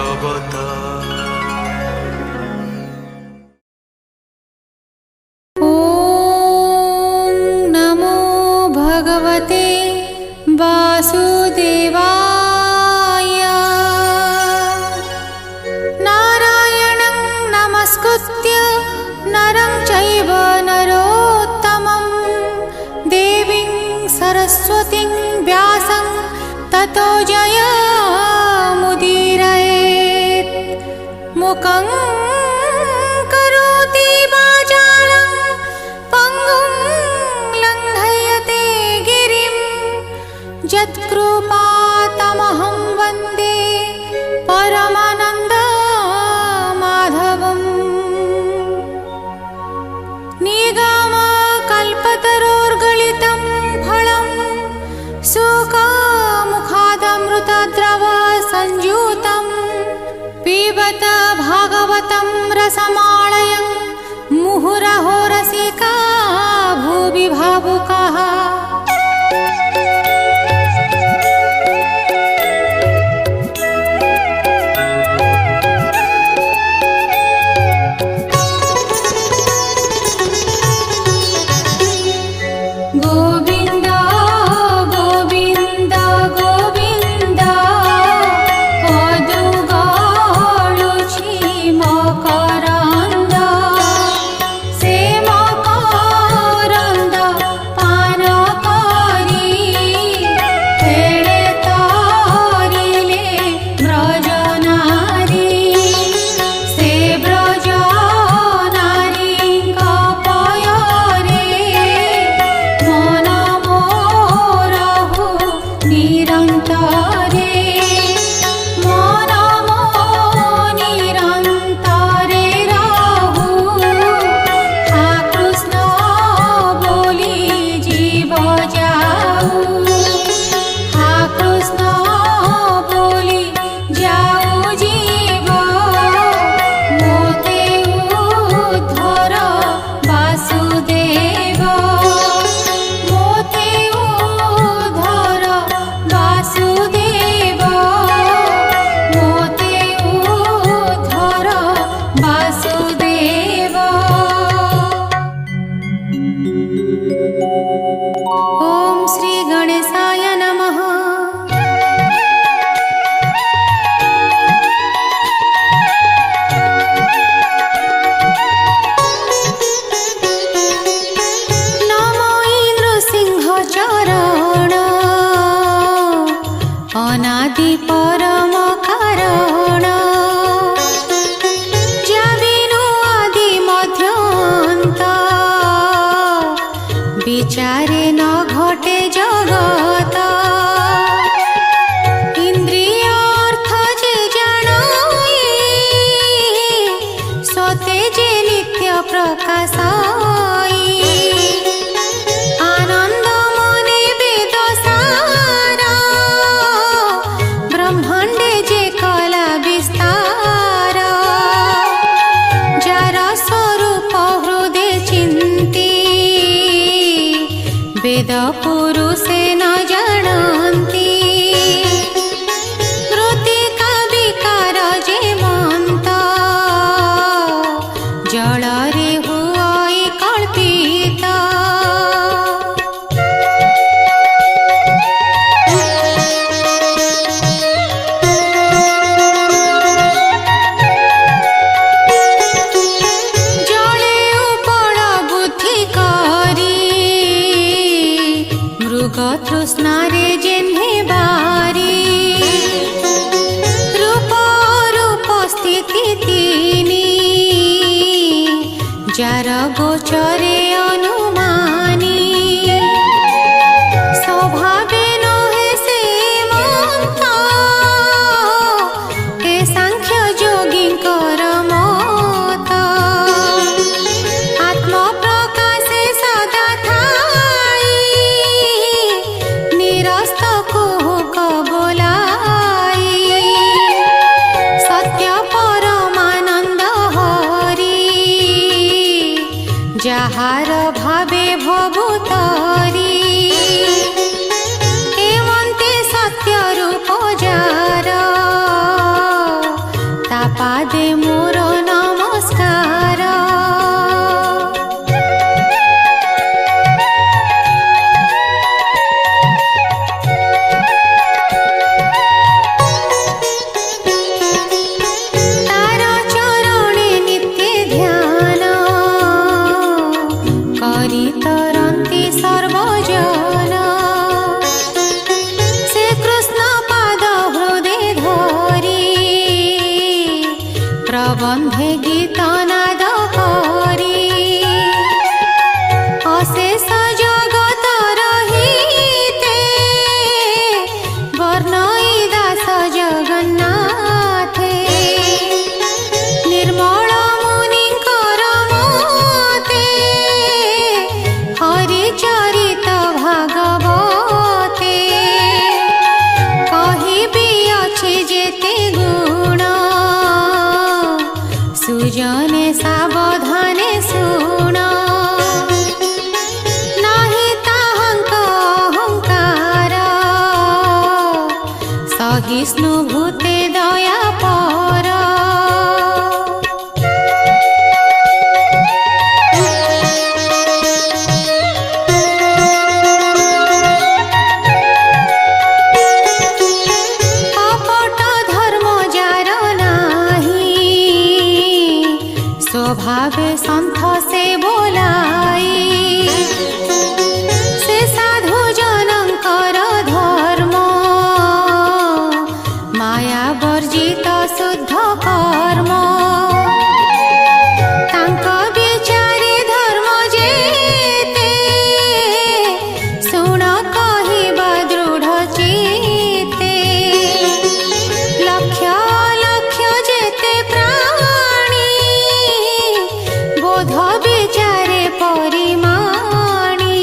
भागवता। भगवते वासुदेवाय। नारायणं नमस्कृत्य नरं चैव नरोत्तमं देवीं सरस्वतीं व्यासं ततो जयमुदीरयेत्। मुखं करोति वाचालं पङ्गुं लङ्घयते गिरिं यत्कृपातमहं वन्दे परमानन्दमाधवम्। निगमकल्पतरोर्गलितं फलं सुखमुखादमृतद्रव संयुतं पिबत भागवतं रसमालयं मुहुरहो रसिका भुवि भावुकाः। विचारे न घटे जगत इंद्रियार्थ जे जानाई सते जे नित्य प्रकाशाई आनंद मने वेद सारा ब्रह्मांडे जे कला विस्तार जार स्वरूप हृदय चिंती वेद पुरुषे न जानन्ति कृतिका विकार जे मन्त जलरे हुई कल्पित जले उपड़ बुद्धि करी तृष्णारे जेन्हे बारी रूप रूप स्थिति तीनी जार गोचरे अनुमानी स्वभावे नहे से मत हे सांख्य योगिंकर मत आत्म प्रकाशे सदा थाई निरस्त कुहुक बोलाई सत्य परमानंद हरि जाहार भावे भवुतरी एवंते सत्य रूप जार सहिष्णु भूते दया पर कपट धर्म जार नाही स्वभावे सन्थ से बोलाई से साधु जनकर धर्म माया वर्जित शुद्ध कर्म तांक विचारे धर्म जेते शुण कहिबा दृढ़ चिते लक्ष्य लक्ष्य जेते प्राणी बोध विचारे परिमाणी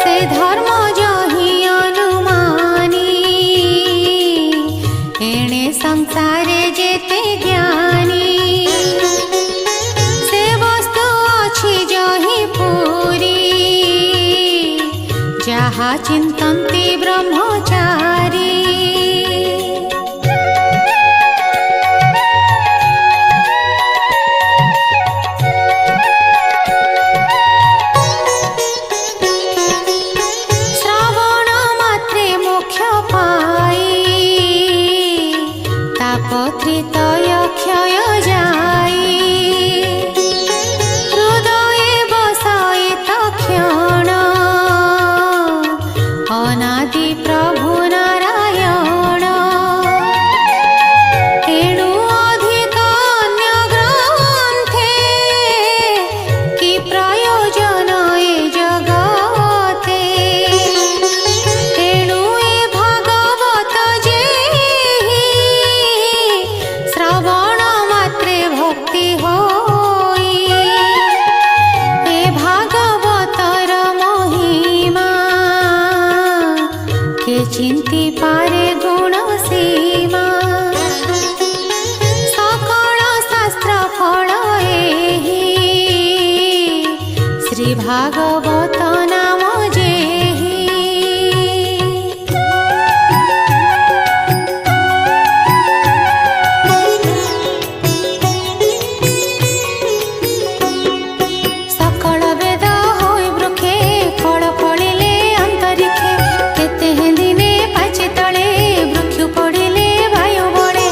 से धर्म जहि अनुमानी एणे संसारे जेते ज्ञानी से वस्तु अछि जहि पूरी जहा चिंतन्ति ब्रह्मचारी श्रवण मात्रे मोक्ष पाई तापत्रितय क्षय जाई हृदये बसायित क्षण अनादि प्रभु नारायण एणु अधिक अन्य ग्रन्थे कि प्रयोजन ए जगते एणु ए भागवत जेहि श्रवण मात्रे भक्ति होई ए भागवतर महिमा के चिंती पारे गुण सीमा सकल शास्त्र फल एहि श्री भागवत नाम जेहि सकल वेद होई वृक्षे फल फलिले अंतरिक्षे केते दिने पाचे तले वृक्ष पड़िले वायु बड़े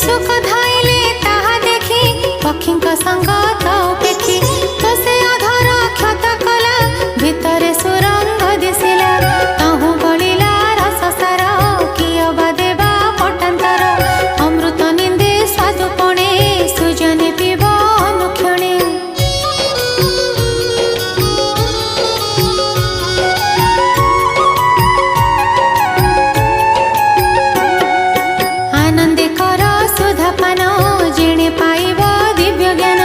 सुख धाइले ताहा देखी पक्षीक संग ताऊ पेखी तो से अधर क्षत कला भितरे सुरंग दिसिला ताहु गलिला रस सार किय बा देवा पटांतर अमृत निंदे स्वादुपणे सुजने पिब अनुक्षणे आनंदे कर सुधापान जेणे पाइब दिव्य ज्ञान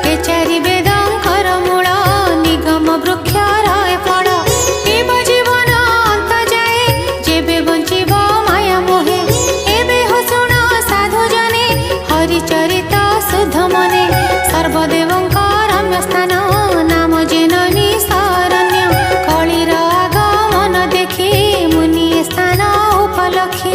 के चारि वेदंकर मूल निगम वृक्ष रहे फल पिब जीवन अंत जाए जेबे बंचिब माया मोहे एबे हो शुण साधु जने हरिचरित शुद्ध मने सर्वदेवंकर रम्य स्थान नाम जेननी शरण्य कलिर आगमन देखी मुनि स्थान उपलक्षी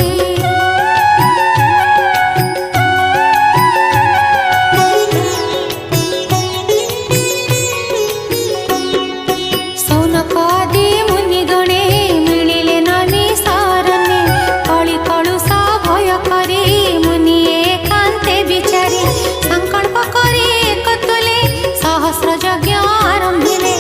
सौनक आदि मुनि गणे मिलिले नमी शरण्ये कଳି कलुष भय करी मुनि एकान्ते विचारी संकल्प करी एकतुले सहस्र यज्ञ आरंभिले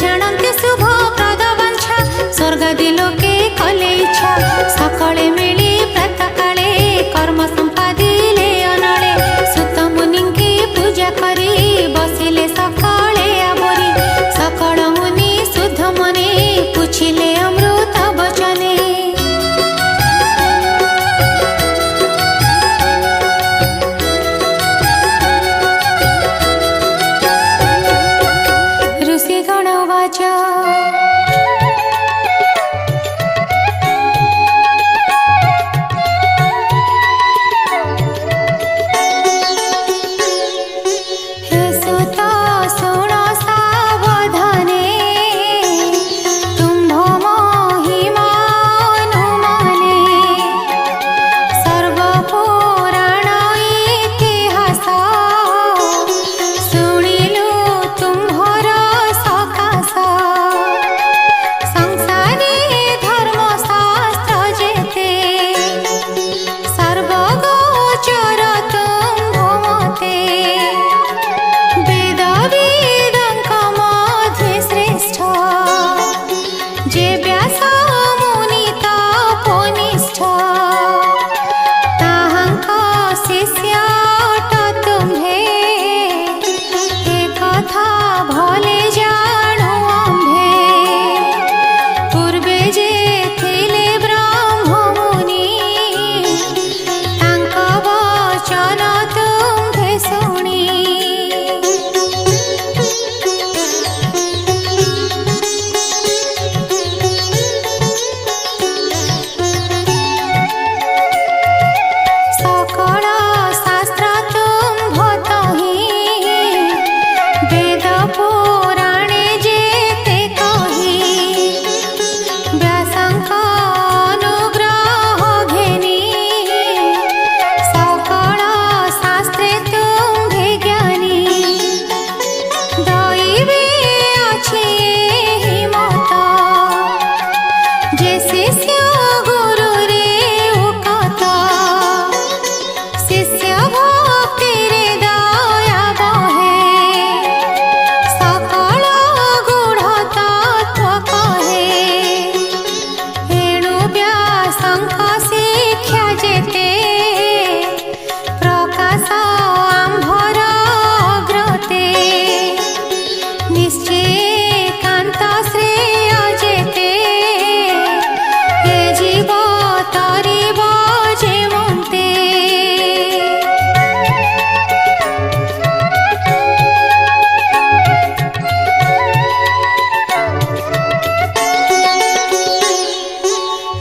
जानन्ति शुभ प्रद वाञ्छा स्वर्गादि लोके कले इच्छा सकले मिली प्रातकाले कर्म संपादिले अनले सुत मुनिंकी पूजा करी बसिले सकाळे आवरी सकल मुनि शुद्ध मने पूछिले अमृत वचने ऋषिगण वाच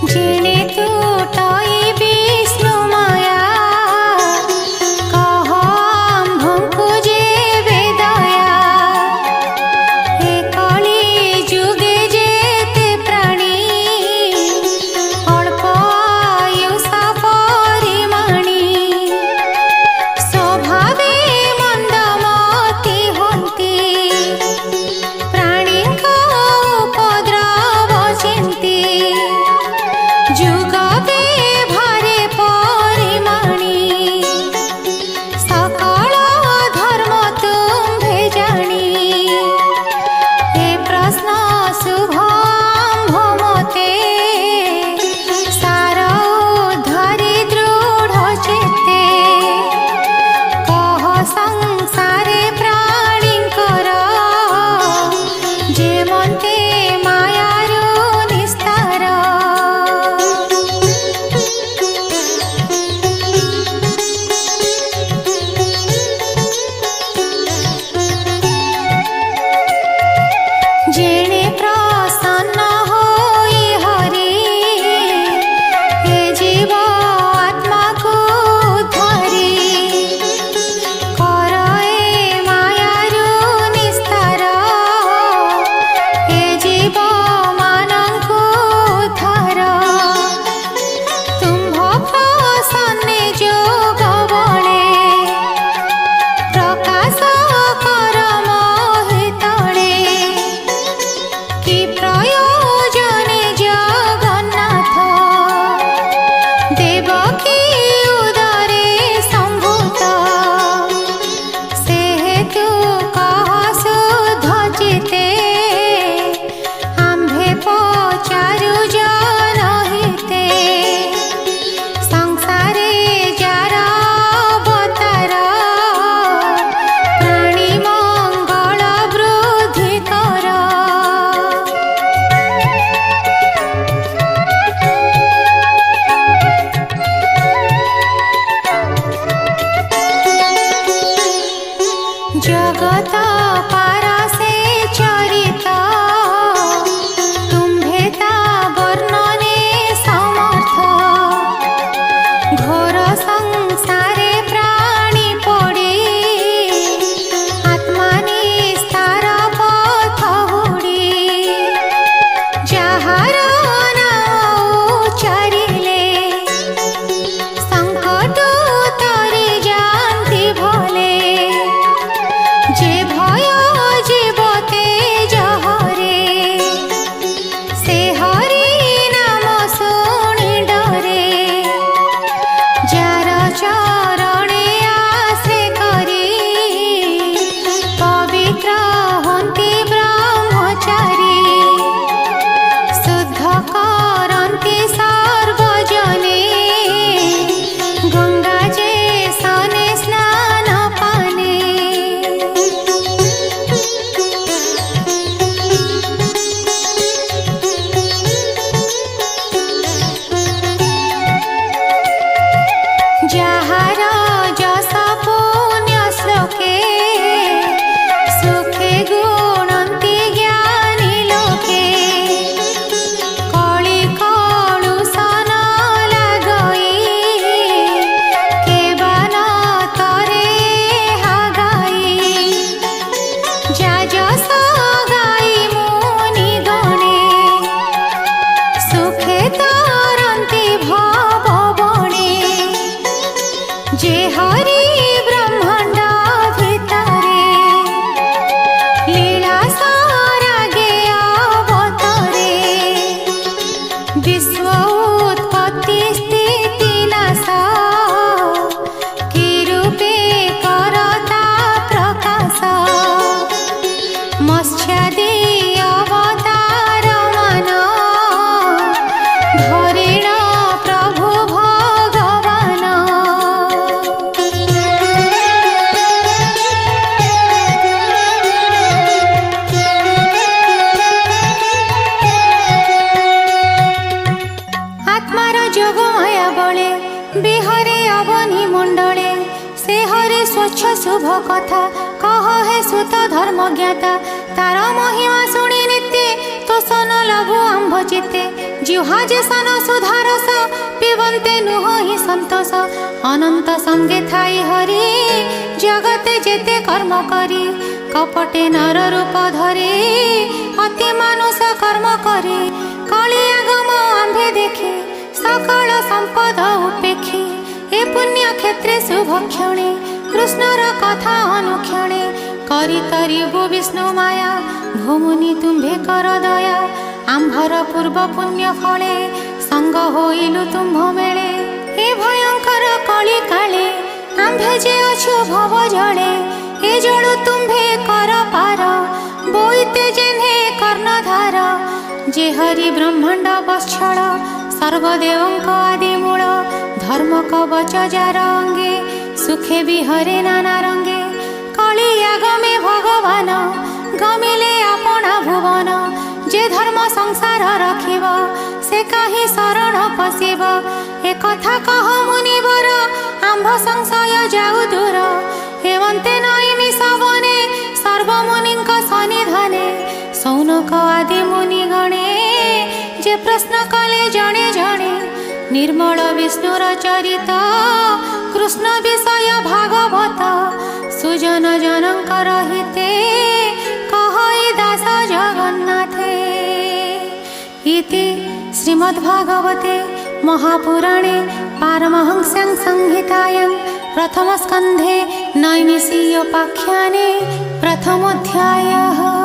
जिणे तुटई विष्णु माया कह आम्भଙ୍କୁ जेबे दया हे कली जुगे जेते प्राणी अल्प आयुषा परिमाणी स्वभावे मंदमती हंती प्राणी उपद्रव चिंती जुग भारे परिमाणी सकल धर्म तुम्भे जानी हे प्रश्न शुभ मते सार धरि दृढ़ चेते कह संसारे प्राणींकर जे मन्ते मायारु निस्तार जेणे प्रसन्न होई हरि हे जीव आत्मा को धरी करए मायारु निस्तार हे जीव मानंकु धर तुम्भ प्रसन्ने जोग बळे प्रकाश कर मोहितळे कि प्रयोजने जगन्नाथ देवकी उदरे संभूत से हेतु कह शुद्ध चिते आम्भे पचारु जन हिते संसारे जार अवतार प्राणी मंगल वृद्धि कर जगत पारा से चरिता तुम्भे ता वर्णने समर्थ घोर संसारे प्राणी पड़ी आत्मा निस्तार पथ हुड़ी जाहार नाम उच्चारिले संकट तरी जानती भले जे भय जीवते जहरे से हरि नाम शुणी डरे जार चरणे आश्रे करी पवित्र हंती ब्रह्मचारी शुद्ध करन्ति सर्वजने गंगा जे सने स्नान पाने जाहार जस पुण्य श्लोके सुखे गुणन्ति ज्ञानी लोके कଳି कलुषन लागई केवल तरे हागाई जा जस गाई मुनि गणे सुखे तरन्ति भव बणे जे हरि ब्रह्मांड भितरे लीला सारागे अवतरे विश्व उत्पत्ति स्थिति नाश कि रूपे करता प्रकाश मत्स्यादि अवतार मान धरिण प्रभु भगवान आत्मार जोग माया बळे बिहरे अवनी मंडले से हरे स्वच्छ शुभ कथा कह हे सुत धर्म ज्ञाता तार महिमा शुणी नित्य तो सन लघु आंभ चिते जिह्वा जे सन सुधारस पिबन्ते नुह हि सन्तोष अनंत संगे थाई हरि जगते जेते कर्म करी कपटे नर रूप धरे अति मानुष कर्म करे कलियागम आंभे देखे सकल संपद उपेक्षे ए पुण्य क्षेत्रे शुभ क्षणे कृष्णर कथा अनुक्षणे करी तरिबु विष्णु माया भूमुनि तुम्भे कर दया आंभर पूर्व पुण्य फले संग होइलु तुम्भ मेले ए भयंकर कली काले आंभे जे अछु भव जले ए जड़ु तुम्भे कर पार बोईते जेने कर्णधार जे हरि ब्रह्मांड वत्सल सर्वदेवंक आदि मूल धर्म कवच जार अंगे सुखे विहरे नाना रंगे कलियागमे भगवान गमिले आपणा भुवन जे धर्म संसार रखिब से कहीं शरण पशिब एक कथा कह मुनिवर आंभ संशय जाऊ दूर हेमंते नईमि सवने सर्वमुनिंक सन्निधाने सौनक आदि मुनि गणे जे प्रश्न कले जणे जणे निर्मल विष्णुर चरित कृष्ण विषय भागवत सुजन जनकर हिते कहई दास जगन्नाथे इति श्रीमद्भागवते महापुराणे पारमहंस्यां संहितायां प्रथमस्कन्धे नैमिषीयोपाख्याने प्रथमोऽध्यायः।